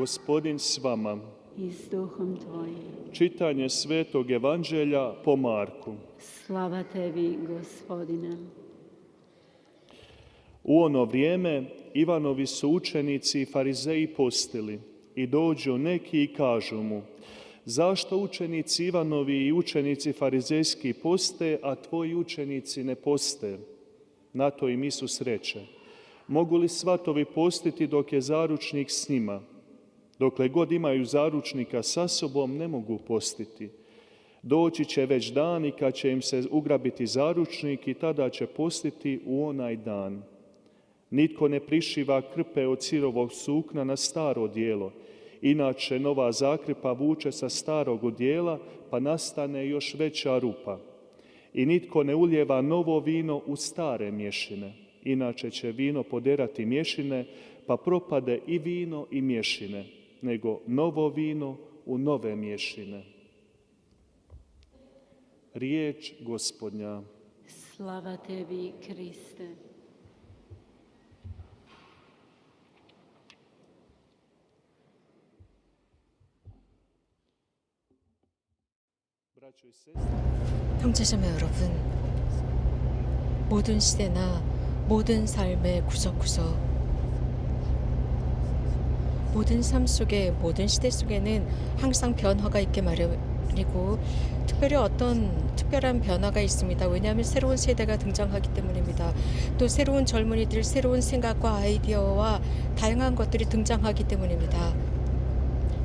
Gospodin s vama. I s duhom tvojim. Čitanje Svetog Evanđelja po Marku. Slava tebi, Gospodine. U ono vrijeme Ivanovi su učenici i farizeji postili i dođu neki i kažu mu: zašto učenici Ivanovi i učenici farizejski poste, a tvoji učenici ne poste? Na to im Isus reče: mogu li svatovi postiti dok je zaručnik s njima? Dokle god imaju zaručnika sa sobom, ne mogu postiti. Doći će već dani kad će im se ugrabiti zaručnik i tada će postiti u onaj dan. Nitko ne prišiva krpe od sirovog sukna na staro odijelo, inače nova zakrpa vuče sa starog odijela, pa nastane još veća rupa. I nitko ne ulijeva novo vino u stare mješine, inače će vino poderati mješine, pa propade i vino i mješine, nego novo vino u nove mješine. Riječ Gospodnja. Slava tebi, Kriste. 형제자매 여러분, 모든 시대나 모든 삶의 구석구석, 모든 삶 속에, 모든 시대 속에는 항상 변화가 있게 마련이고, 특별히 어떤 특별한 변화가 있습니다. 왜냐하면 새로운 세대가 등장하기 때문입니다. 또 새로운 젊은이들, 새로운 생각과 아이디어와 다양한 것들이 등장하기 때문입니다.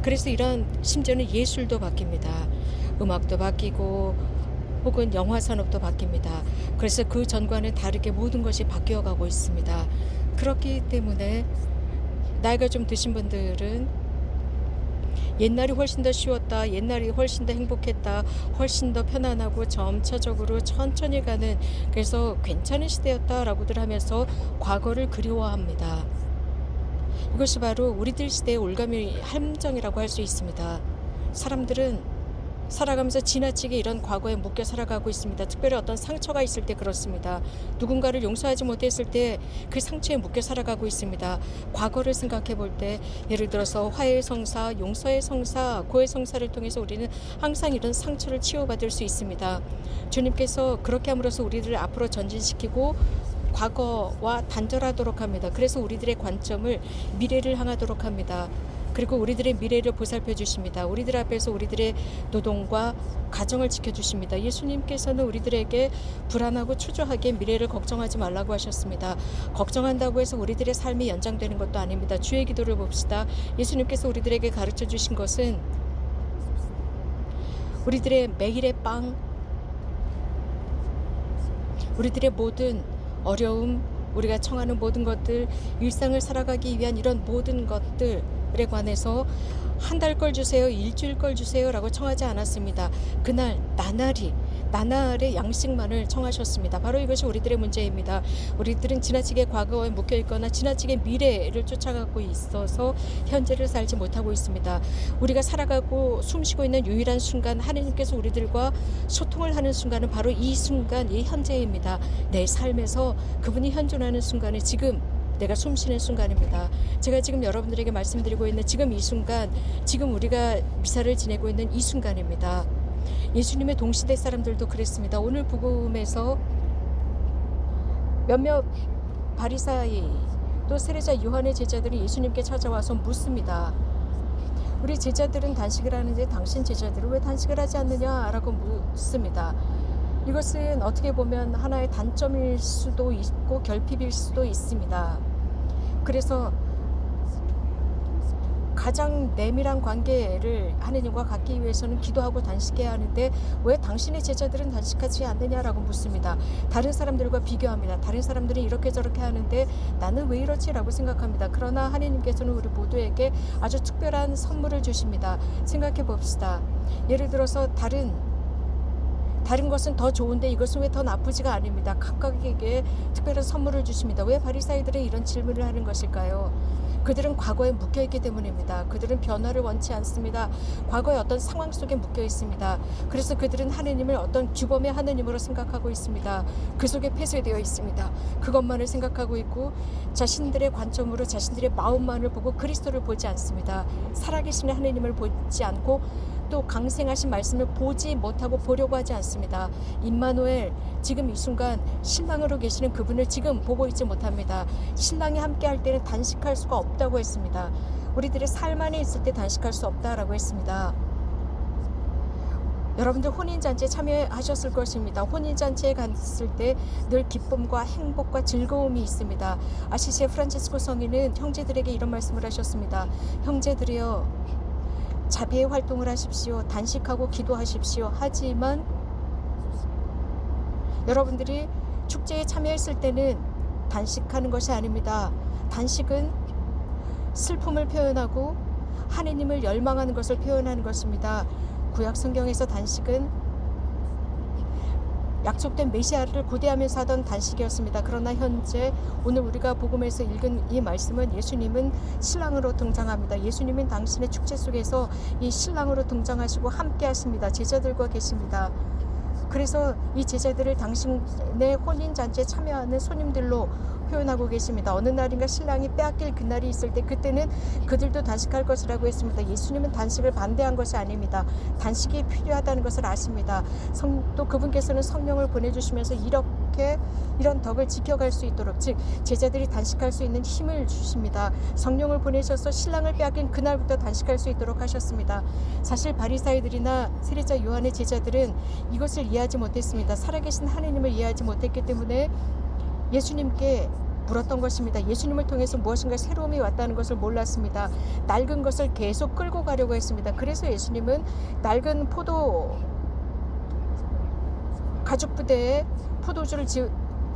그래서 이런, 심지어는 예술도 바뀝니다. 음악도 바뀌고 혹은 영화 산업도 바뀝니다. 그래서 그 전과는 다르게 모든 것이 바뀌어가고 있습니다. 그렇기 때문에 나이가 좀 드신 분들은 옛날이 훨씬 더 쉬웠다, 옛날이 훨씬 더 행복했다, 훨씬 더 편안하고 점차적으로 천천히 가는, 그래서 괜찮은 시대였다라고들 하면서 과거를 그리워합니다. 이것이 바로 우리들 시대의 올가미 함정이라고 할 수 있습니다. 사람들은 살아가면서 지나치게 이런 과거에 묶여 살아가고 있습니다. 특별히 어떤 상처가 있을 때 그렇습니다. 누군가를 용서하지 못했을 때 그 상처에 묶여 살아가고 있습니다. 과거를 생각해 볼 때, 예를 들어서 화해의 성사, 용서의 성사, 고의 성사를 통해서 우리는 항상 이런 상처를 치유받을 수 있습니다. 주님께서 그렇게 함으로써 우리들을 앞으로 전진시키고 과거와 단절하도록 합니다. 그래서 우리들의 관점을 미래를 향하도록 합니다. 그리고 우리들의 미래를 보살펴 주십니다. 우리들 앞에서 우리들의 노동과 가정을 지켜주십니다. 예수님께서는 우리들에게 불안하고 초조하게 미래를 걱정하지 말라고 하셨습니다. 걱정한다고 해서 우리들의 삶이 연장되는 것도 아닙니다. 주의 기도를 봅시다. 예수님께서 우리들에게 가르쳐 주신 것은 우리들의 매일의 빵, 우리들의 모든 어려움, 우리가 청하는 모든 것들, 일상을 살아가기 위한 이런 모든 것들에 관해서 한 달 걸 주세요, 일주일 걸 주세요 라고 청하지 않았습니다. 그날 나날의 양식만을 청하셨습니다. 바로 이것이 우리들의 문제입니다. 우리들은 지나치게 과거에 묶여 있거나 지나치게 미래를 쫓아가고 있어서 현재를 살지 못하고 있습니다. 우리가 살아가고 숨쉬고 있는 유일한 순간, 하나님께서 우리들과 소통을 하는 순간은 바로 이 순간, 이 현재입니다. 내 삶에서 그분이 현존하는 순간에 지금 내가 숨쉬는 순간입니다. 제가 지금 여러분들에게 말씀드리고 있는 지금 이 순간, 지금 우리가 미사를 지내고 있는 이 순간입니다. 예수님의 동시대 사람들도 그랬습니다. 오늘 복음에서 몇몇 바리사이 또 세례자 요한의 제자들이 예수님께 찾아와서 묻습니다. 우리 제자들은 단식을 하는데 당신 제자들은 왜 단식을 하지 않느냐라고 묻습니다. 이것은 어떻게 보면 하나의 단점일 수도 있고 결핍일 수도 있습니다. 그래서 가장 내밀한 관계를 하느님과 갖기 위해서는 기도하고 단식해야 하는데 왜 당신의 제자들은 단식하지 않느냐라고 묻습니다. 다른 사람들과 비교합니다. 다른 사람들은 이렇게 저렇게 하는데 나는 왜 이러지라고 생각합니다. 그러나 하나님께서는 우리 모두에게 아주 특별한 선물을 주십니다. 생각해 봅시다. 예를 들어서 다른 다른 것은 더 좋은데 이것은 왜 더 나쁘지가 않습니다. 각각에게 특별한 선물을 주십니다. 왜 바리사이들은 이런 질문을 하는 것일까요? 그들은 과거에 묶여있기 때문입니다. 그들은 변화를 원치 않습니다. 과거의 어떤 상황 속에 묶여 있습니다. 그래서 그들은 하느님을 어떤 규범의 하느님으로 생각하고 있습니다. 그 속에 폐쇄되어 있습니다. 그것만을 생각하고 있고 자신들의 관점으로 자신들의 마음만을 보고 그리스도를 보지 않습니다. 살아계신 하느님을 보지 않고 또 강생하신 말씀을 보지 못하고 보려고 하지 않습니다. 임마누엘, 지금 이 순간 신랑으로 계시는 그분을 지금 보고 있지 못합니다. 신랑이 함께 할 때는 단식할 수가 없다고 했습니다. 우리들의 삶 안에 있을 때 단식할 수 없다라고 했습니다. 여러분들 혼인잔치에 참여하셨을 것입니다. 혼인잔치에 갔을 때 늘 기쁨과 행복과 즐거움이 있습니다. 아시시의 프란치스코 성인은 형제들에게 이런 말씀을 하셨습니다. 형제들이여, 자비의 활동을 하십시오. 단식하고 기도하십시오. 하지만 여러분들이 축제에 참여했을 때는 단식하는 것이 아닙니다. 단식은 슬픔을 표현하고 하느님을 열망하는 것을 표현하는 것입니다. 구약 성경에서 단식은 약속된 메시아를 고대하면서 하던 단식이었습니다. 그러나 현재 오늘 우리가 복음에서 읽은 이 말씀은 예수님은 신랑으로 등장합니다. 예수님은 당신의 축제 속에서 이 신랑으로 등장하시고 함께 하십니다. 제자들과 계십니다. 그래서 이 제자들을 당신의 혼인잔치에 참여하는 손님들로 표현하고 계십니다. 어느 날인가 신랑이 빼앗길 그날이 있을 때 그때는 그들도 단식할 것이라고 했습니다. 예수님은 단식을 반대한 것이 아닙니다. 단식이 필요하다는 것을 아십니다. 또 그분께서는 성령을 보내주시면서 이런 덕을 지켜갈 수 있도록, 즉 제자들이 단식할 수 있는 힘을 주십니다. 성령을 보내셔서 신랑을 빼앗긴 그날부터 단식할 수 있도록 하셨습니다. 사실 바리사이들이나 세례자 요한의 제자들은 이것을 이해하지 못했습니다. 살아계신 하느님을 이해하지 못했기 때문에 예수님께 물었던 것입니다. 예수님을 통해서 무엇인가 새로움이 왔다는 것을 몰랐습니다. 낡은 것을 계속 끌고 가려고 했습니다. 그래서 예수님은 낡은 가죽 부대에 포도주를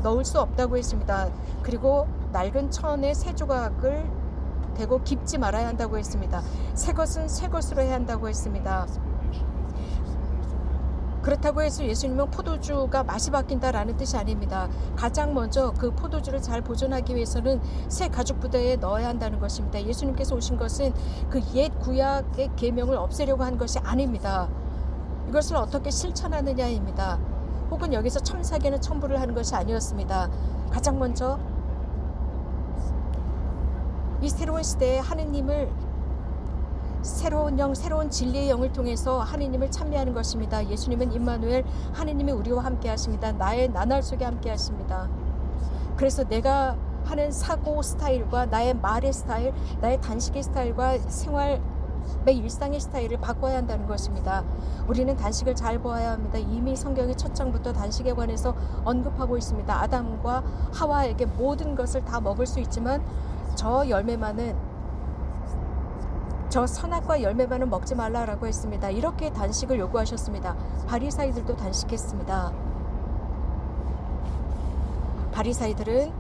넣을 수 없다고 했습니다. 그리고 낡은 천에 새 조각을 대고 깁지 말아야 한다고 했습니다. 새 것은 새 것으로 해야 한다고 했습니다. 그렇다고 해서 예수님은 포도주가 맛이 바뀐다라는 뜻이 아닙니다. 가장 먼저 그 포도주를 잘 보존하기 위해서는 새 가죽 부대에 넣어야 한다는 것입니다. 예수님께서 오신 것은 그 옛 구약의 계명을 없애려고 한 것이 아닙니다. 이것을 어떻게 실천하느냐입니다. 혹은 여기서 첨삭에는 첨부를 하는 것이 아니었습니다. 가장 먼저 이 새로운 시대에 하느님을 새로운 영, 새로운 진리의 영을 통해서 하느님을 찬미하는 것입니다. 예수님은 임마누엘, 하느님이 우리와 함께 하십니다. 나의 나날 속에 함께 하십니다. 그래서 내가 하는 사고 스타일과 나의 말의 스타일, 나의 단식의 스타일과 생활 내 일상의 스타일을 바꿔야 한다는 것입니다. 우리는 단식을 잘 보아야 합니다. 이미 성경의 첫 장부터 단식에 관해서 언급하고 있습니다. 아담과 하와에게 모든 것을 다 먹을 수 있지만 저 선악과 열매만은 먹지 말라라고 했습니다. 이렇게 단식을 요구하셨습니다. 바리사이들도 단식했습니다. 바리사이들은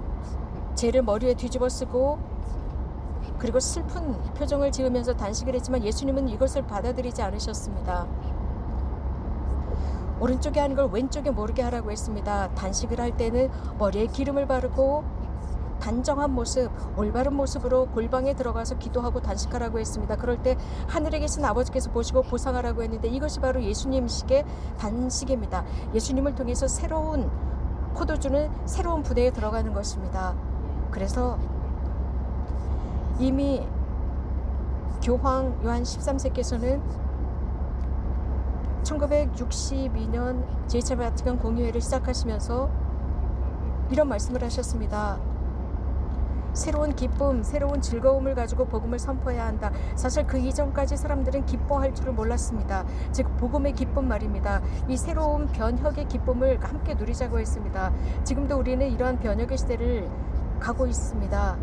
죄를 머리에 뒤집어 쓰고 그리고 슬픈 표정을 지으면서 단식을 했지만 예수님은 이것을 받아들이지 않으셨습니다. 오른쪽에 하는 걸 왼쪽에 모르게 하라고 했습니다. 단식을 할 때는 머리에 기름을 바르고 단정한 모습, 올바른 모습으로 골방에 들어가서 기도하고 단식하라고 했습니다. 그럴 때 하늘에 계신 아버지께서 보시고 보상하라고 했는데 이것이 바로 예수님식의 단식입니다. 예수님을 통해서 새로운 포도주는 새로운 부대에 들어가는 것입니다. 그래서 이미 교황 요한 13세께서는 1962년 제2차 바티칸 공의회를 시작하시면서 이런 말씀을 하셨습니다. 새로운 기쁨, 새로운 즐거움을 가지고 복음을 선포해야 한다. 사실 그 이전까지 사람들은 기뻐할 줄을 몰랐습니다. 즉 복음의 기쁨 말입니다. 이 새로운 변혁의 기쁨을 함께 누리자고 했습니다. 지금도 우리는 이러한 변혁의 시대를 가고 있습니다.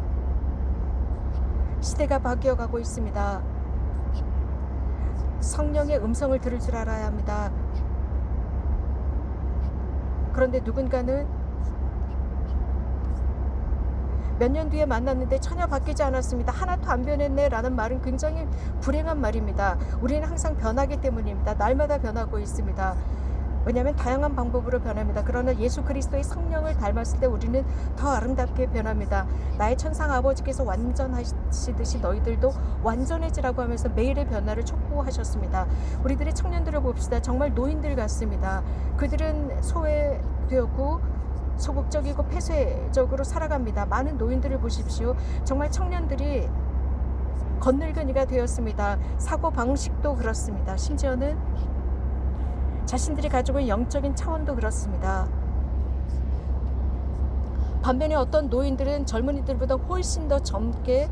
시대가 바뀌어가고 있습니다. 성령의 음성을 들을 줄 알아야 합니다. 그런데 누군가는 몇 년 뒤에 만났는데 전혀 바뀌지 않았습니다. 하나도 안 변했네 라는 말은 굉장히 불행한 말입니다. 우리는 항상 변하기 때문입니다. 날마다 변하고 있습니다. 왜냐하면 다양한 방법으로 변합니다. 그러나 예수 그리스도의 성령을 닮았을 때 우리는 더 아름답게 변합니다. 나의 천상 아버지께서 완전하시듯이 너희들도 완전해지라고 하면서 매일의 변화를 촉구하셨습니다. 우리들의 청년들을 봅시다. 정말 노인들 같습니다. 그들은 소외되었고 소극적이고 폐쇄적으로 살아갑니다. 많은 노인들을 보십시오. 정말 청년들이 겉늙은이가 되었습니다. 사고방식도 그렇습니다. 심지어는 자신들이 가지고 있는 영적인 차원도 그렇습니다. 반면에 어떤 노인들은 젊은이들보다 훨씬 더 젊게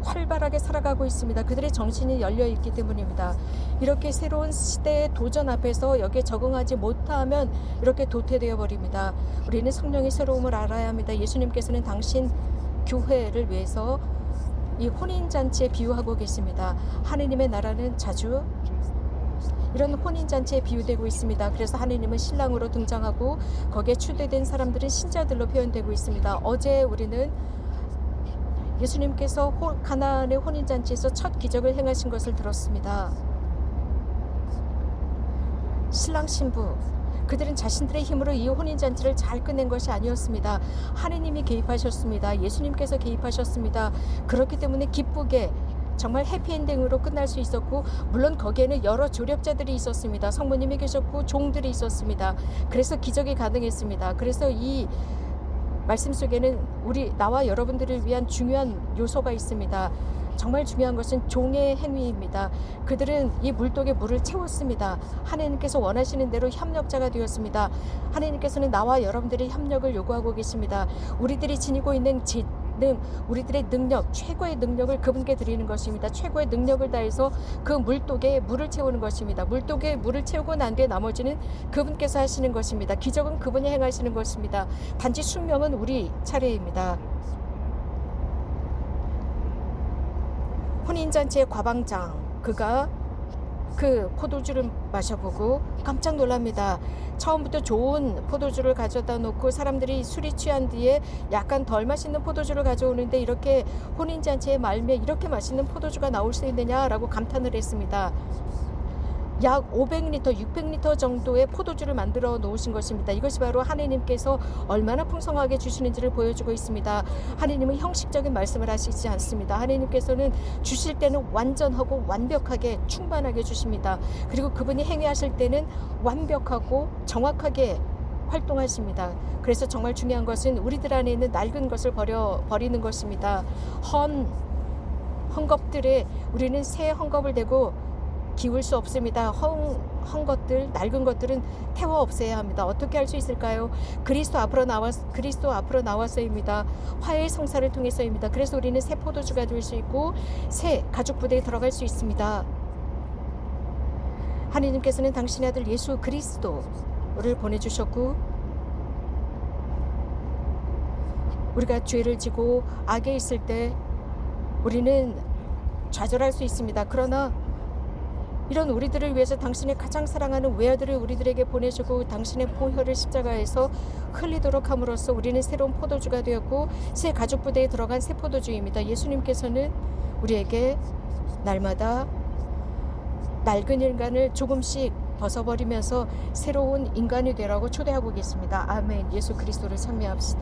활발하게 살아가고 있습니다. 그들의 정신이 열려있기 때문입니다. 이렇게 새로운 시대의 도전 앞에서 여기에 적응하지 못하면 이렇게 도태되어 버립니다. 우리는 성령의 새로움을 알아야 합니다. 예수님께서는 당신 교회를 위해서 이 혼인잔치에 비유하고 계십니다. 하느님의 나라는 자주 이런 혼인잔치에 비유되고 있습니다. 그래서 하느님은 신랑으로 등장하고 거기에 추대된 사람들은 신자들로 표현되고 있습니다. 어제 우리는 예수님께서 가나안의 혼인잔치에서 첫 기적을 행하신 것을 들었습니다. 신랑 신부 그들은 자신들의 힘으로 이 혼인잔치를 잘 끝낸 것이 아니었습니다. 하느님이 개입하셨습니다. 예수님께서 개입하셨습니다. 그렇기 때문에 기쁘게 정말 해피엔딩으로 끝날 수 있었고, 물론 거기에는 여러 조력자들이 있었습니다. 성모님이 계셨고 종들이 있었습니다. 그래서 기적이 가능했습니다. 그래서 이 말씀 속에는 나와 여러분들을 위한 중요한 요소가 있습니다. 정말 중요한 것은 종의 행위입니다. 그들은 이 물독에 물을 채웠습니다. 하나님께서 원하시는 대로 협력자가 되었습니다. 하나님께서는 나와 여러분들의 협력을 요구하고 계십니다. 우리들이 지니고 있는 우리들의 능력, 최고의 능력을 그분께 드리는 것입니다. 최고의 능력을 다해서 그 물독에 물을 채우는 것입니다. 물독에 물을 채우고 난 뒤에 나머지는 그분께서 하시는 것입니다. 기적은 그분이 행하시는 것입니다. 단지 숙명은 우리 차례입니다. 혼인잔치의 과방장, 그가 그 포도주를 마셔보고 깜짝 놀랍니다. 처음부터 좋은 포도주를 가져다 놓고 사람들이 술이 취한 뒤에 약간 덜 맛있는 포도주를 가져오는데 이렇게 혼인잔치의 말미에 이렇게 맛있는 포도주가 나올 수 있느냐라고 감탄을 했습니다. 약 500리터, 600리터 정도의 포도주를 만들어 놓으신 것입니다. 이것이 바로 하나님께서 얼마나 풍성하게 주시는지를 보여주고 있습니다. 하나님은 형식적인 말씀을 하시지 않습니다. 하나님께서는 주실 때는 완전하고 완벽하게 충만하게 주십니다. 그리고 그분이 행위하실 때는 완벽하고 정확하게 활동하십니다. 그래서 정말 중요한 것은 우리들 안에 있는 낡은 것을 버리는 것입니다. 헝겊들에 우리는 새 헝겊을 대고 기울 수 없습니다. 것들, 낡은 것들은 태워 없애야 합니다. 어떻게 할 수 있을까요? 그리스도 앞으로 나와서입니다. 화해의 성사를 통해서입니다. 그래서 우리는 새 포도주가 될 수 있고 새 가죽 부대에 들어갈 수 있습니다. 하나님께서는 당신의 아들 예수 그리스도를 보내주셨고, 우리가 죄를 지고 악에 있을 때 우리는 좌절할 수 있습니다. 그러나 이런 우리들을 위해서 당신의 가장 사랑하는 외아들을 우리들에게 보내주고 당신의 보혈을 십자가에서 흘리도록 함으로써 우리는 새로운 포도주가 되었고 새 가죽 부대에 들어간 새 포도주입니다. 예수님께서는 우리에게 날마다 낡은 인간을 조금씩 벗어버리면서 새로운 인간이 되라고 초대하고 계십니다. 아멘. 예수 그리스도를 찬미합시다.